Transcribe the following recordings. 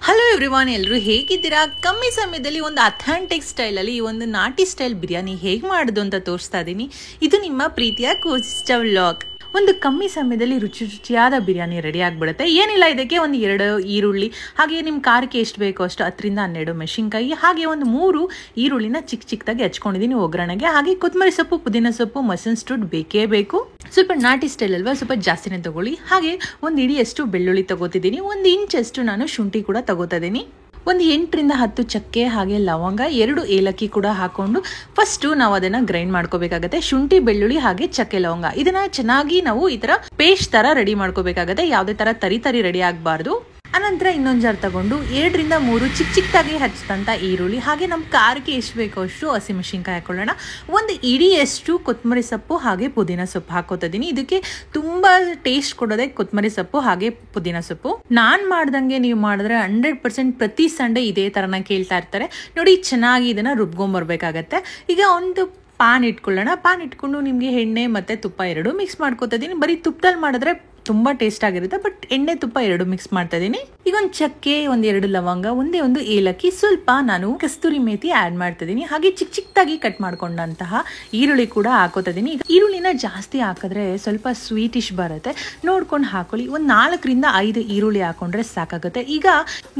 Hello everyone, ಎಲ್ಲರೂ ಹೇಗಿದ್ದೀರಾ? ಕಮ್ಮಿ ಸಮಯದಲ್ಲಿ ಒಂದು ಅಥೆಂಟಿಕ್ ಸ್ಟೈಲಲ್ಲಿ ಈ ಒಂದು ನಾಟಿ ಸ್ಟೈಲ್ ಬಿರಿಯಾನಿ ಹೇಗೆ ಮಾಡೋದು ಅಂತ ತೋರಿಸ್ತಾ ಇದ್ದೀನಿ. ಇದು ನಿಮ್ಮ ಪ್ರೀತಿಯ ಕೋಸಿಸ್ಟ ವ್ಲಾಗ್. ಒಂದು ಕಮ್ಮಿ ಸಮಯದಲ್ಲಿ ರುಚಿಯಾದ ಬಿರಿಯಾನಿ ರೆಡಿ ಆಗಿಬಿಡುತ್ತೆ. ಏನಿಲ್ಲ, ಇದಕ್ಕೆ ಒಂದು 2 ಈರುಳ್ಳಿ, ಹಾಗೆ ನಿಮ್ಮ ಖಾರಕ್ಕೆ ಎಷ್ಟು ಬೇಕೋ ಅಷ್ಟು 10ರಿಂದ 12 ಮೆಣಸಿನ್ಕಾಯಿ, ಹಾಗೆ ಒಂದು 3 ಈರುಳ್ಳಿನ ಚಿಕ್ಕದಾಗಿ ಹಚ್ಕೊಂಡಿದ್ದೀನಿ ಒಗ್ಗರಣೆಗೆ. ಹಾಗೆ ಕೊತ್ತಂಬರಿ ಸೊಪ್ಪು, ಪುದೀನ ಸೊಪ್ಪು, ಮಸನ್ ಸ್ಟೂಡ್ ಬೇಕೇ ಬೇಕು. ಸ್ವಲ್ಪ ನಾಟಿ ಸ್ಟೈಲ್ ಅಲ್ವಾ, ಸ್ವಲ್ಪ ಜಾಸ್ತಿನೇ ತಗೊಳ್ಳಿ. ಹಾಗೆ ಒಂದು ಇಡಿಯಷ್ಟು ಬೆಳ್ಳುಳ್ಳಿ ತಗೋತಿದ್ದೀನಿ. 1 ಇಂಚಷ್ಟು ನಾನು ಶುಂಠಿ ಕೂಡ ತಗೋತಾ ಇದ್ದೀನಿ. ಒಂದು 8ರಿಂದ 10 ಚಕ್ಕೆ, ಹಾಗೆ ಲವಂಗ, 2 ಏಲಕ್ಕಿ ಕೂಡ ಹಾಕೊಂಡು ಫಸ್ಟು ನಾವು ಅದನ್ನ ಗ್ರೈಂಡ್ ಮಾಡ್ಕೋಬೇಕಾಗತ್ತೆ. ಶುಂಠಿ, ಬೆಳ್ಳುಳ್ಳಿ ಹಾಗೆ ಚಕ್ಕೆ, ಲವಂಗ ಇದನ್ನ ಚೆನ್ನಾಗಿ ನಾವು ಈ ತರ ಪೇಸ್ಟ್ ತರ ರೆಡಿ ಮಾಡ್ಕೋಬೇಕಾಗತ್ತೆ. ಯಾವುದೇ ತರ ತರಿ ರೆಡಿ ಆಗಬಾರ್ದು. ಅನಂತರ ಇನ್ನೊಂದು ಜಾರ್ ತಗೊಂಡು 2ರಿಂದ 3 ಚಿಕ್ಕದಾಗಿ ಹಚ್ಚಿದಂಥ ಈರುಳ್ಳಿ, ಹಾಗೆ ನಮ್ಮ ಖಾರಕ್ಕೆ ಎಷ್ಟು ಬೇಕೋ ಅಷ್ಟು ಹಸಿಮೆಣಸಿನ್ಕಾಯಿ ಹಾಕೊಳ್ಳೋಣ. ಒಂದು ಇಡಿಯಷ್ಟು ಕೊತ್ತಂಬರಿ ಸೊಪ್ಪು ಹಾಗೆ ಪುದೀನ ಸೊಪ್ಪು ಹಾಕೋತಾ ಇದ್ದೀನಿ. ಇದಕ್ಕೆ ತುಂಬ ಟೇಸ್ಟ್ ಕೊಡೋದೇ ಕೊತ್ತಂಬರಿ ಸೊಪ್ಪು ಹಾಗೆ ಪುದೀನ ಸೊಪ್ಪು. ನಾನು ಮಾಡ್ದಂಗೆ ನೀವು ಮಾಡಿದ್ರೆ 100% ಪ್ರತಿ ಸಂಡೇ ಇದೇ ಥರನ ಕೇಳ್ತಾ ಇರ್ತಾರೆ. ನೋಡಿ, ಚೆನ್ನಾಗಿ ಇದನ್ನು ರುಬ್ಕೊಂಬರ್ಬೇಕಾಗತ್ತೆ. ಈಗ ಒಂದು ಪಾನ್ ಇಟ್ಕೊಳ್ಳೋಣ. ಪಾನ್ ಇಟ್ಕೊಂಡು ನಿಮಗೆ ಎಣ್ಣೆ ಮತ್ತು ತುಪ್ಪ 2 ಮಿಕ್ಸ್ ಮಾಡ್ಕೋತಾ ಇದ್ದೀನಿ. ಬರೀ ತುಪ್ಪದಲ್ಲಿ ಮಾಡಿದ್ರೆ ತುಂಬ ಟೇಸ್ಟ್ ಆಗಿರುತ್ತೆ, ಬಟ್ ಎಣ್ಣೆ ತುಪ್ಪ 2 ಮಿಕ್ಸ್ ಮಾಡ್ತಾ ಇದ್ದೀನಿ. ಈಗ ಒಂದು ಚಕ್ಕೆ, 1-2 ಲವಂಗ, ಒಂದು ಏಲಕ್ಕಿ, ಸ್ವಲ್ಪ ನಾನು ಕಸ್ತೂರಿ ಮೇಥಿ ಆ್ಯಡ್ ಮಾಡ್ತಾ ಇದ್ದೀನಿ. ಹಾಗೆ ಚಿಕ್ಕದಾಗಿ ಕಟ್ ಮಾಡ್ಕೊಂಡಂತಹ ಈರುಳ್ಳಿ ಕೂಡ ಹಾಕೋತಾ ಇದ್ದೀನಿ. ಈಗ ಈರುಳ್ಳಿನ ಜಾಸ್ತಿ ಹಾಕಿದ್ರೆ ಸ್ವಲ್ಪ ಸ್ವೀಟಿಶ್ ಬರುತ್ತೆ, ನೋಡ್ಕೊಂಡು ಹಾಕೊಳ್ಳಿ. ಒಂದು 4ರಿಂದ 5 ಈರುಳ್ಳಿ ಹಾಕೊಂಡ್ರೆ ಸಾಕಾಗುತ್ತೆ. ಈಗ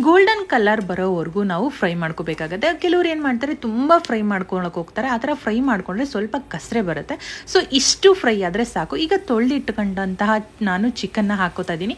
ಗೋಲ್ಡನ್ ಕಲರ್ ಬರೋವರೆಗೂ ನಾವು ಫ್ರೈ ಮಾಡ್ಕೋಬೇಕಾಗತ್ತೆ. ಕೆಲವ್ರು ಏನು ಮಾಡ್ತಾರೆ, ತುಂಬ ಫ್ರೈ ಮಾಡ್ಕೊಳಕ್ಕೆ ಹೋಗ್ತಾರೆ. ಆ ಥರ ಫ್ರೈ ಮಾಡ್ಕೊಂಡ್ರೆ ಸ್ವಲ್ಪ ಕಸರೆ ಬರುತ್ತೆ. ಸೊ ಇಷ್ಟು ಫ್ರೈ ಆದರೆ ಸಾಕು. ಈಗ ತೊಳೆದಿಟ್ಕೊಂಡಂತಹ ನಾನು ಚಿಕನ್ನ ಹಾಕೋತಾ ಇದ್ದೀನಿ.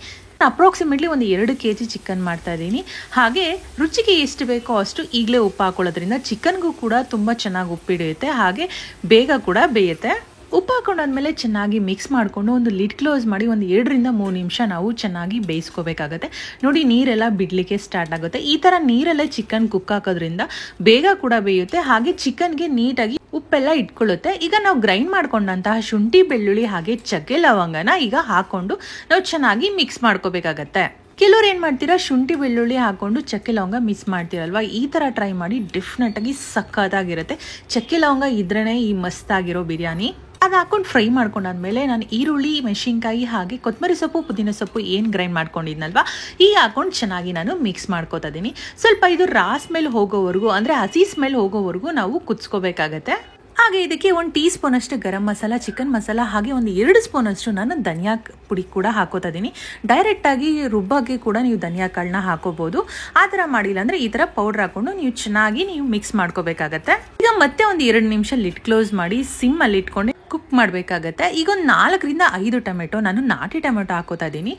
ಅಪ್ರಾಕ್ಸಿಮೇಟ್ಲಿ ಒಂದು 2 kg ಚಿಕನ್ ಮಾಡ್ತಾ ಇದ್ದೀನಿ. ಹಾಗೆ ರುಚಿಗೆ ಎಷ್ಟು ಬೇಕೋ ಅಷ್ಟು ಈಗಲೇ ಉಪ್ಪು ಹಾಕೊಳ್ಳೋದ್ರಿಂದ ಚಿಕನ್ಗೂ ಕೂಡ ತುಂಬ ಚೆನ್ನಾಗಿ ಉಪ್ಪಿಡಿಯುತ್ತೆ, ಹಾಗೆ ಬೇಗ ಕೂಡ ಬೇಯುತ್ತೆ. ಉಪ್ಪು ಹಾಕೊಂಡಾದ್ಮೇಲೆ ಚೆನ್ನಾಗಿ ಮಿಕ್ಸ್ ಮಾಡಿಕೊಂಡು ಒಂದು ಲಿಡ್ ಕ್ಲೋಸ್ ಮಾಡಿ ಒಂದು 2ರಿಂದ 3 ನಿಮಿಷ ನಾವು ಚೆನ್ನಾಗಿ ಬೇಯಿಸ್ಕೋಬೇಕಾಗತ್ತೆ. ನೋಡಿ, ನೀರೆಲ್ಲ ಬಿಡಲಿಕ್ಕೆ ಸ್ಟಾರ್ಟ್ ಆಗುತ್ತೆ. ಈ ಥರ ನೀರಲ್ಲೇ ಚಿಕನ್ ಕುಕ್ ಹಾಕೋದ್ರಿಂದ ಬೇಗ ಕೂಡ ಬೇಯುತ್ತೆ, ಹಾಗೆ ಚಿಕನ್ಗೆ ನೀಟಾಗಿ ಉಪ್ಪೆಲ್ಲ ಇಟ್ಕೊಳ್ಳುತ್ತೆ. ಈಗ ನಾವು ಗ್ರೈಂಡ್ ಮಾಡ್ಕೊಂಡಂತಹ ಶುಂಠಿ, ಬೆಳ್ಳುಳ್ಳಿ ಹಾಗೆ ಚಕ್ಕೆ, ಲವಂಗನ ಈಗ ಹಾಕೊಂಡು ನಾವು ಚೆನ್ನಾಗಿ ಮಿಕ್ಸ್ ಮಾಡ್ಕೋಬೇಕಾಗತ್ತೆ. ಕೆಲವ್ರು ಏನು ಮಾಡ್ತೀರಾ, ಶುಂಠಿ ಬೆಳ್ಳುಳ್ಳಿ ಹಾಕೊಂಡು ಚಕ್ಕೆ ಲವಂಗ ಮಿಕ್ಸ್ ಮಾಡ್ತೀರಲ್ವ, ಈ ಥರ ಟ್ರೈ ಮಾಡಿ. ಡೆಫಿನೆಟಾಗಿ ಸಖತ್ತಾಗಿರುತ್ತೆ. ಚಕ್ಕೆ ಲವಂಗ ಇದ್ರೇ ಈ ಮಸ್ತಾಗಿರೋ ಬಿರಿಯಾನಿ. ಅದು ಹಾಕೊಂಡು ಫ್ರೈ ಮಾಡ್ಕೊಂಡಾದ್ಮೇಲೆ ನಾನು ಈರುಳ್ಳಿ, ಮೆಣಸಿನ್ಕಾಯಿ ಹಾಗೆ ಕೊತ್ತಂಬರಿ ಸೊಪ್ಪು, ಪುದೀನ ಸೊಪ್ಪು ಏನು ಗ್ರೈಂಡ್ ಮಾಡ್ಕೊಂಡಿದ್ನಲ್ವ, ಈಗ ಹಾಕೊಂಡು ಚೆನ್ನಾಗಿ ನಾನು ಮಿಕ್ಸ್ ಮಾಡ್ಕೋತಾ ಇದ್ದೀನಿ. ಸ್ವಲ್ಪ ಇದು ರಾ ಸ್ಮೆಲ್ ಹೋಗೋವರೆಗೂ, ಅಂದರೆ ಹಸಿ ಸ್ಮೆಲ್ ಹೋಗೋವರೆಗೂ ನಾವು ಕುದಿಸ್ಕೋಬೇಕಾಗತ್ತೆ. ಹಾಗೆ ಇದಕ್ಕೆ 1 ಟೀ ಸ್ಪೂನ್ ಅಷ್ಟು ಗರಂ ಮಸಾಲ, ಚಿಕನ್ ಮಸಾಲ, ಹಾಗೆ ಒಂದು 2 ಸ್ಪೂನ್ ಅಷ್ಟು ನಾನು ಧನಿಯಾ ಪುಡಿ ಕೂಡ ಹಾಕೋತಾ ಇದ್ದೀನಿ. ಡೈರೆಕ್ಟಾಗಿ ರುಬ್ಬಕ್ಕೆ ಕೂಡ ನೀವು ಧನಿಯಾ ಕಾಳನ್ನ ಹಾಕೋಬಹುದು. ಆ ಥರ ಮಾಡಿಲ್ಲ ಅಂದರೆ ಈ ಥರ ಪೌಡ್ರ್ ಹಾಕೊಂಡು ನೀವು ಚೆನ್ನಾಗಿ ಮಿಕ್ಸ್ ಮಾಡ್ಕೋಬೇಕಾಗತ್ತೆ. ಈಗ ಮತ್ತೆ ಒಂದು 2 ನಿಮಿಷ ಲಿಡ್ ಕ್ಲೋಸ್ ಮಾಡಿ ಸಿಮ್ಮಲ್ಲಿ ಇಟ್ಕೊಂಡು ಕುಕ್ ಮಾಡಬೇಕಾಗತ್ತೆ. ಈಗ ಒಂದು 4ರಿಂದ 5 ಟೊಮೆಟೊ, ನಾನು ನಾಟಿ ಟೊಮೆಟೊ ಹಾಕೋತಾ ಇದ್ದೀನಿ,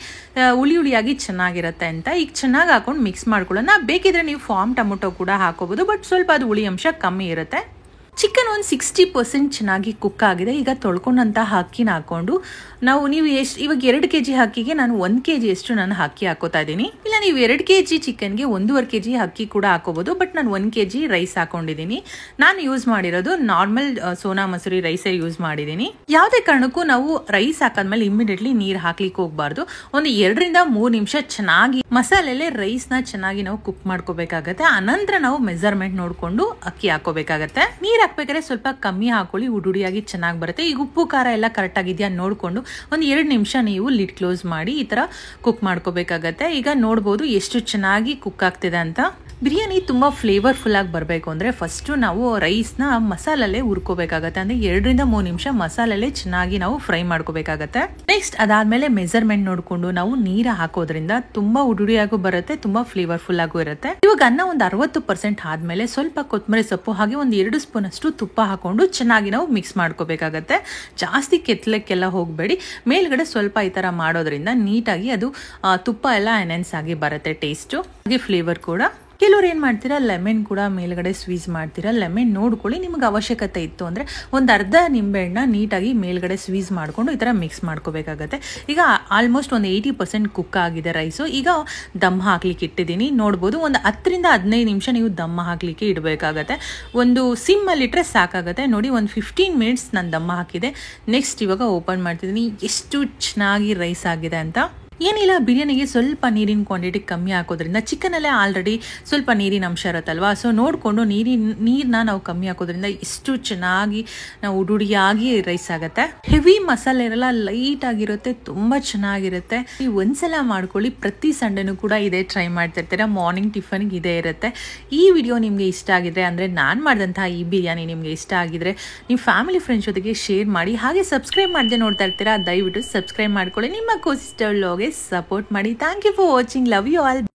ಹುಳಿಯಾಗಿ ಚೆನ್ನಾಗಿರುತ್ತೆ ಅಂತ. ಈಗ ಚೆನ್ನಾಗಿ ಹಾಕೊಂಡು ಮಿಕ್ಸ್ ಮಾಡ್ಕೊಳ್ಳೋಣ. ಬೇಕಿದ್ರೆ ನೀವು ಫಾರ್ಮ್ ಟೊಮೆಟೊ ಕೂಡ ಹಾಕೋಬಹುದು, ಬಟ್ ಸ್ವಲ್ಪ ಅದು ಹುಳಿ ಅಂಶ ಕಮ್ಮಿ ಇರುತ್ತೆ. ಚಿಕನ್ ಒಂದು 60% ಚೆನ್ನಾಗಿ ಕುಕ್ ಆಗಿದೆ. ಈಗ ತೊಳ್ಕೊಂಡಂತಹ ಅಕ್ಕಿನ ಹಾಕೊಂಡು ನೀವು ಎಷ್ಟು, ಇವಾಗ 2 kg ಅಕ್ಕಿಗೆ ನಾನು 1 kg ಅಷ್ಟು ನಾನು ಅಕ್ಕಿ ಹಾಕೋತಾ ಇದ್ದೀನಿ. ಇಲ್ಲ, ನೀವು 2 kg ಚಿಕನ್ಗೆ 1.5 kg ಅಕ್ಕಿ ಕೂಡ ಹಾಕೋಬಹುದು, ಬಟ್ ನಾನು 1 kg ರೈಸ್ ಹಾಕೊಂಡಿದ್ದೀನಿ. ನಾನು ಯೂಸ್ ಮಾಡಿರೋದು ನಾರ್ಮಲ್ ಸೋನಾ ಮಸೂರಿ ರೈಸೇ ಯೂಸ್ ಮಾಡಿದ್ದೀನಿ. ಯಾವುದೇ ಕಾರಣಕ್ಕೂ ನಾವು ರೈಸ್ ಹಾಕಾದ್ಮೇಲೆ ಇಮಿಡಿಯೇಟ್ಲಿ ನೀರು ಹಾಕ್ಲಿಕ್ಕೆ ಹೋಗ್ಬಾರ್ದು. ಒಂದು 2ರಿಂದ 3 ನಿಮಿಷ ಚೆನ್ನಾಗಿ ಮಸಾಲೆಲೆ ರೈಸ್ನ ಚೆನ್ನಾಗಿ ನಾವು ಕುಕ್ ಮಾಡ್ಕೋಬೇಕಾಗತ್ತೆ. ಅನಂತರ ನಾವು ಮೆಜರ್ಮೆಂಟ್ ನೋಡಿಕೊಂಡು ಅಕ್ಕಿ ಹಾಕೋಬೇಕಾಗತ್ತೆ. ನೀರು ಹಾಕ್ಬೇಕಾದ್ರೆ ಸ್ವಲ್ಪ ಕಮ್ಮಿ ಹಾಕೊಳ್ಳಿ, ಉಡುಡಿಯಾಗಿ ಚೆನ್ನಾಗಿ ಬರುತ್ತೆ. ಈಗ ಉಪ್ಪು ಖಾರ ಎಲ್ಲ ಕರೆಕ್ಟ್ ಆಗಿದೆಯಾ ನೋಡಿಕೊಂಡು ಒಂದು 2 ನಿಮಿಷ ನೀವು ಲಿಡ್ ಕ್ಲೋಸ್ ಮಾಡಿ ಈ ಥರ ಕುಕ್ ಮಾಡ್ಕೋಬೇಕಾಗತ್ತೆ. ಈಗ ನೋಡ್ಬೋದು ಎಷ್ಟು ಚೆನ್ನಾಗಿ ಕುಕ್ ಆಗ್ತಿದೆ ಅಂತ. ಬಿರಿಯಾನಿ ತುಂಬ ಫ್ಲೇವರ್ಫುಲ್ ಆಗಿ ಬರಬೇಕು ಅಂದರೆ ಫಸ್ಟು ನಾವು ರೈಸ್ನ ಮಸಾಲಲ್ಲೇ ಹುರ್ಕೋಬೇಕಾಗತ್ತೆ. ಅಂದರೆ 2ರಿಂದ 3 ನಿಮಿಷ ಮಸಾಲಲ್ಲೇ ಚೆನ್ನಾಗಿ ನಾವು ಫ್ರೈ ಮಾಡ್ಕೋಬೇಕಾಗತ್ತೆ. ನೆಕ್ಸ್ಟ್ ಅದಾದಮೇಲೆ ಮೆಜರ್ಮೆಂಟ್ ನೋಡಿಕೊಂಡು ನಾವು ನೀರು ಹಾಕೋದ್ರಿಂದ ತುಂಬ ಉಡುಡಿಯಾಗೂ ಬರುತ್ತೆ, ತುಂಬ ಫ್ಲೇವರ್ಫುಲ್ ಆಗೂ ಇರುತ್ತೆ. ಇವಾಗ ಅನ್ನ ಒಂದು 60% ಆದಮೇಲೆ ಸ್ವಲ್ಪ ಕೊತ್ತಂಬರಿ ಸೊಪ್ಪು ಹಾಗೆ ಒಂದು 2 ಸ್ಪೂನ್ ಅಷ್ಟು ತುಪ್ಪ ಹಾಕೊಂಡು ಚೆನ್ನಾಗಿ ನಾವು ಮಿಕ್ಸ್ ಮಾಡ್ಕೋಬೇಕಾಗತ್ತೆ. ಜಾಸ್ತಿ ಕೆತ್ತಲಕ್ಕೆಲ್ಲ ಹೋಗಬೇಡಿ. ಮೇಲ್ಗಡೆ ಸ್ವಲ್ಪ ಈ ಥರ ಮಾಡೋದ್ರಿಂದ ನೀಟಾಗಿ ಅದು ತುಪ್ಪ ಎಲ್ಲ ಎನ್ಹೆನ್ಸ್ ಆಗಿ ಬರುತ್ತೆ, ಟೇಸ್ಟು ಹಾಗೆ ಫ್ಲೇವರ್ ಕೂಡ. ಕೆಲವ್ರು ಏನು ಮಾಡ್ತೀರಾ, ಲೆಮನ್ ಕೂಡ ಮೇಲ್ಗಡೆ ಸ್ವೀಸ್ ಮಾಡ್ತೀರಾ. ಲೆಮನ್ ನೋಡ್ಕೊಳ್ಳಿ, ನಿಮ್ಗೆ ಅವಶ್ಯಕತೆ ಇತ್ತು ಅಂದರೆ ಒಂದು ಅರ್ಧ ನಿಂಬೆಹಣ್ಣ ನೀಟಾಗಿ ಮೇಲ್ಗಡೆ ಸ್ವೀಸ್ ಮಾಡಿಕೊಂಡು ಈ ಥರ ಮಿಕ್ಸ್ ಮಾಡ್ಕೋಬೇಕಾಗತ್ತೆ. ಈಗ ಆಲ್ಮೋಸ್ಟ್ ಒಂದು 80% ಕುಕ್ ಆಗಿದೆ ರೈಸು. ಈಗ ದಮ್ ಹಾಕ್ಲಿಕ್ಕೆ ಇಟ್ಟಿದ್ದೀನಿ. ನೋಡ್ಬೋದು, ಒಂದು 10ರಿಂದ 15 ನಿಮಿಷ ನೀವು ದಮ್ ಹಾಕ್ಲಿಕ್ಕೆ ಇಡಬೇಕಾಗತ್ತೆ. ಒಂದು ಸಿಮ್ಮಲ್ಲಿಟ್ಟರೆ ಸಾಕಾಗುತ್ತೆ. ನೋಡಿ, ಒಂದು 15 ಮಿನಿಟ್ಸ್ ನಾನು ದಮ್ ಹಾಕಿದೆ. ನೆಕ್ಸ್ಟ್ ಇವಾಗ ಓಪನ್ ಮಾಡ್ತಿದ್ದೀನಿ. ಎಷ್ಟು ಚೆನ್ನಾಗಿ ರೈಸ್ ಆಗಿದೆ ಅಂತ. ಏನಿಲ್ಲ, ಬಿರಿಯಾನಿಗೆ ಸ್ವಲ್ಪ ನೀರಿನ ಕ್ವಾಂಟಿಟಿ ಕಮ್ಮಿ ಹಾಕೋದ್ರಿಂದ, ಚಿಕನಲ್ಲೇ ಆಲ್ರೆಡಿ ಸ್ವಲ್ಪ ನೀರಿನ ಅಂಶ ಇರುತ್ತಲ್ವಾ, ಸೊ ನೋಡಿಕೊಂಡು ನೀರನ್ನ ನಾವು ಕಮ್ಮಿ ಹಾಕೋದ್ರಿಂದ ಇಷ್ಟು ಚೆನ್ನಾಗಿ ನಾವು ಉಡುಡಿಯಾಗಿ ರೈಸ್ ಆಗುತ್ತೆ. ಹೆವಿ ಮಸಾಲೆ ಇರಲ್ಲ, ಲೈಟ್ ಆಗಿರುತ್ತೆ, ತುಂಬ ಚೆನ್ನಾಗಿರುತ್ತೆ. ನೀವು ಒಂದ್ಸಲ ಮಾಡ್ಕೊಳ್ಳಿ, ಪ್ರತಿ ಸಂಡೇನೂ ಕೂಡ ಇದೇ ಟ್ರೈ ಮಾಡ್ತಿರ್ತೀರ. ಮಾರ್ನಿಂಗ್ ಟಿಫನ್ಗೆ ಇದೇ ಇರುತ್ತೆ. ಈ ವಿಡಿಯೋ ನಿಮಗೆ ಇಷ್ಟ ಆಗಿದ್ರೆ, ಅಂದರೆ ನಾನು ಮಾಡಿದಂತಹ ಈ ಬಿರಿಯಾನಿ ನಿಮಗೆ ಇಷ್ಟ ಆಗಿದ್ರೆ, ನೀವು ಫ್ಯಾಮಿಲಿ ಫ್ರೆಂಡ್ಸ್ ಜೊತೆಗೆ ಶೇರ್ ಮಾಡಿ. ಹಾಗೆ ಸಬ್ಸ್ಕ್ರೈಬ್ ಮಾಡದೆ ನೋಡ್ತಾ ಇರ್ತೀರಾ, ದಯವಿಟ್ಟು ಸಬ್ಸ್ಕ್ರೈಬ್ ಮಾಡ್ಕೊಳ್ಳಿ. ನಿಮ್ಮ ಕೋಸಿಸ್ಟರ್ ವ್ಲಾಗ್ಗೆ ಸಪೋರ್ಟ್ ಮಾಡಿ. Thank you for watching. Love you all.